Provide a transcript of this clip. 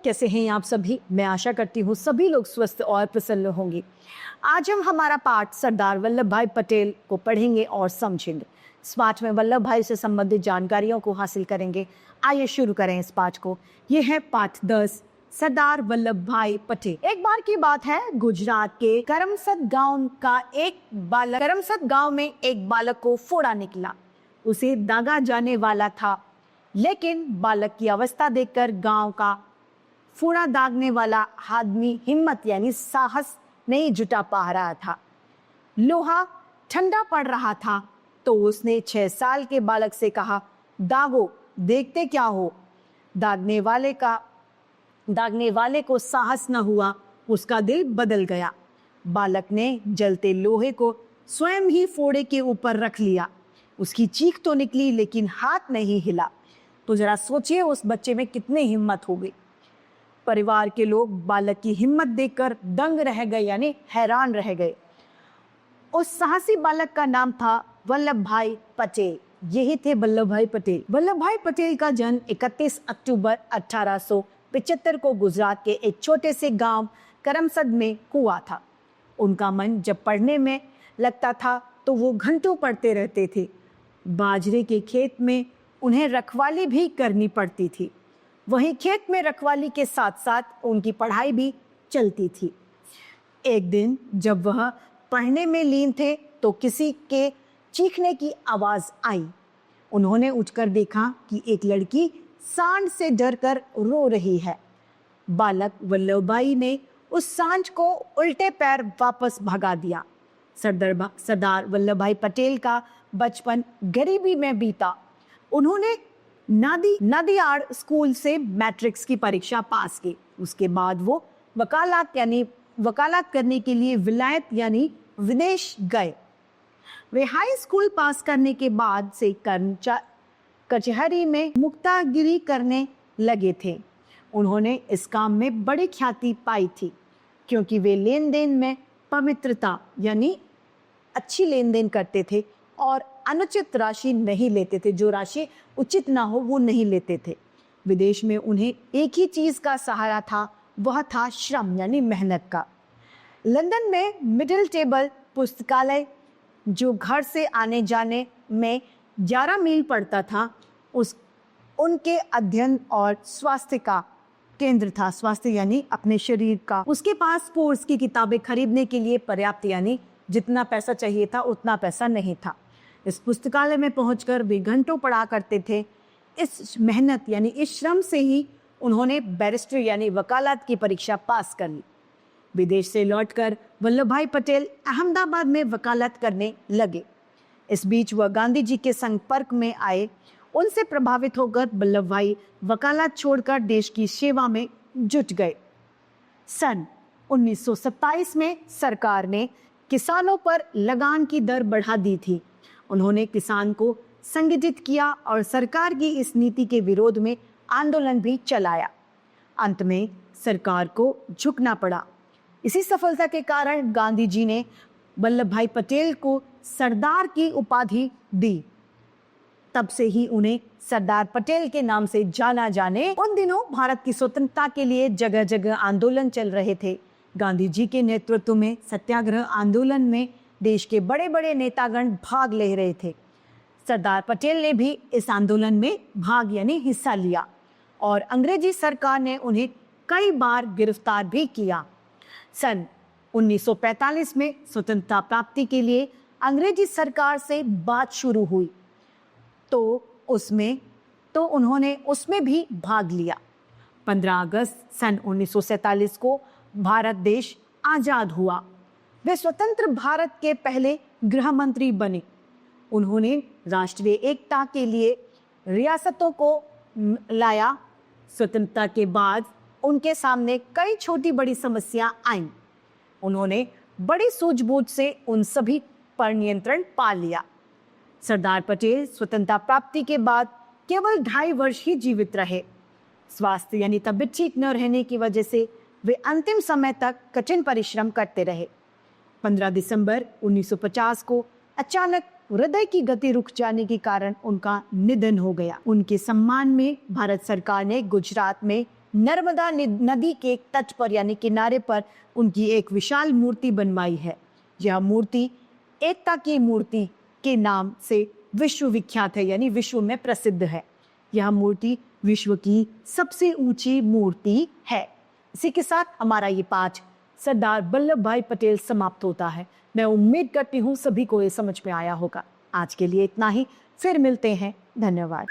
कैसे हैं आप सभी? मैं आशा करती हूँ सभी लोग स्वस्थ और प्रसन्न होंगे। आज हम हमारा पाठ सरदार वल्लभ भाई पटेल को पढ़ेंगे और समझेंगे। इस पाठ में वल्लभ भाई से संबंधित जानकारियों को हासिल करेंगे। आइए शुरू करें इस पाठ को। ये है पाठ 10, सरदार वल्लभ भाई पटेल। एक बार की बात है, गुजरात के करमसद गांव में एक बालक को फोड़ा निकला। उसे दागा जाने वाला था, लेकिन बालक की अवस्था देखकर गांव का फोड़ा दागने वाला आदमी हिम्मत यानी साहस नहीं जुटा पा रहा था। लोहा ठंडा पड़ रहा था तो उसने 6 साल के बालक से कहा, दागो, देखते क्या हो। दागने वाले को साहस न हुआ, उसका दिल बदल गया। बालक ने जलते लोहे को स्वयं ही फोड़े के ऊपर रख लिया। उसकी चीख तो निकली लेकिन हाथ नहीं हिला। तो जरा सोचिए उस बच्चे में कितनी हिम्मत हो गई। परिवार के लोग बालक की हिम्मत देखकर दंग रह गए यानी हैरान रह गए। उस साहसी बालक का नाम था वल्लभ भाई पटेल। यही थे वल्लभ भाई पटेल। वल्लभ भाई पटेल का जन्म 31 अक्टूबर 1875 को गुजरात के एक छोटे से गांव करमसद में हुआ था। उनका मन जब पढ़ने में लगता था तो वो घंटों पढ़ते रहते थे। बाजरे के खेत में उन्हें रखवाली भी करनी पड़ती थी। वहीं खेत में रखवाली के साथ साथ उनकी पढ़ाई भी चलती थी। एक दिन जब वह पढ़ने में लीन थे तो किसी के चीखने की आवाज आई। उन्होंने उठकर देखा कि एक लड़की सांड से डरकर रो रही है। बालक वल्लभ भाई ने उस सांड को उल्टे पैर वापस भगा दिया। सरदार वल्लभ भाई पटेल का बचपन गरीबी में बीता। उन्होंने नादियाड स्कूल से मैट्रिक्स की परीक्षा पास की। उसके बाद वो वकालत करने के लिए विलायत यानी विदेश गए। वे हाई स्कूल पास करने के बाद से कचहरी में मुक्तागिरी करने लगे थे। उन्होंने इस काम में बड़ी ख्याति पाई थी क्योंकि वे लेन देन में पवित्रता यानी अच्छी लेन देन करते थे और अनुचित राशि नहीं लेते थे। जो राशि उचित ना हो वो नहीं लेते थे। विदेश में उन्हें एक ही चीज का सहारा था, वह था श्रम यानी मेहनत का। लंदन में मिडिल टेबल पुस्तकालय जो घर से आने जाने में 11 मील पड़ता था, उनके अध्ययन और स्वास्थ्य का केंद्र था। स्वास्थ्य यानी अपने शरीर का। उसके पास स्पोर्ट्स की किताबें खरीदने के लिए पर्याप्त यानी जितना पैसा चाहिए था उतना पैसा नहीं था। इस पुस्तकालय में पहुंचकर वे घंटों पढ़ा करते थे। इस मेहनत यानी इस श्रम से ही उन्होंने बैरिस्टर यानी वकालत की परीक्षा पास कर ली। विदेश से लौटकर वल्लभ भाई पटेल अहमदाबाद में वकालत करने लगे। इस बीच वह गांधी जी के संपर्क में आए। उनसे प्रभावित होकर वल्लभ भाई वकालत छोड़कर देश की सेवा में जुट गए। सन 1927 में सरकार ने किसानों पर लगान की दर बढ़ा दी थी। उन्होंने किसान को संगठित किया और सरकार की इस नीति के विरोध में आंदोलन भी चलाया। अंत में सरकार को झुकना पड़ा। इसी सफलता के कारण गांधी जी ने वल्लभ भाई पटेल को सरदार की उपाधि दी। तब से ही उन्हें सरदार पटेल के नाम से जाना जाने। उन दिनों भारत की स्वतंत्रता के लिए जगह जगह आंदोलन चल रहे थे। गांधी जी के नेतृत्व में सत्याग्रह आंदोलन में देश के बड़े बड़े नेतागण भाग ले रहे थे। सरदार पटेल ने भी इस आंदोलन में भाग यानी हिस्सा लिया और अंग्रेजी सरकार ने उन्हें कई बार गिरफ्तार भी किया। सन 1945 में स्वतंत्रता प्राप्ति के लिए अंग्रेजी सरकार से बात शुरू हुई तो उन्होंने उसमें भी भाग लिया। 15 अगस्त सन 1947 को भारत देश आजाद हुआ। वे स्वतंत्र भारत के पहले गृह मंत्री बने। उन्होंने राष्ट्रीय एकता के लिए रियासतों को लाया। स्वतंत्रता के बाद उनके सामने कई छोटी बड़ी समस्या आईं। उन्होंने बड़ी सूझबूझ से उन सभी पर नियंत्रण पा लिया। सरदार पटेल स्वतंत्रता प्राप्ति के बाद केवल 2.5 वर्ष ही जीवित रहे। स्वास्थ्य यानी तबीयत ठीक न रहने की वजह से वे अंतिम समय तक कठिन परिश्रम करते रहे। 15 दिसंबर 1950 को अचानक हृदय की गति रुक जाने के कारण उनका निधन हो गया। उनके सम्मान में भारत सरकार ने गुजरात में नर्मदा नदी के तट पर यानी किनारे पर उनकी एक विशाल मूर्ति बनवाई है। यह मूर्ति एकता की मूर्ति के नाम से विश्व विख्यात है, यानी विश्व में प्रसिद्ध है। यह मूर्ति विश्व की सबसे ऊंची मूर्ति है। इसी के साथ हमारा ये पाठ सरदार वल्लभ भाई पटेल समाप्त होता है। मैं उम्मीद करती हूँ सभी को ये समझ में आया होगा। आज के लिए इतना ही, फिर मिलते हैं। धन्यवाद।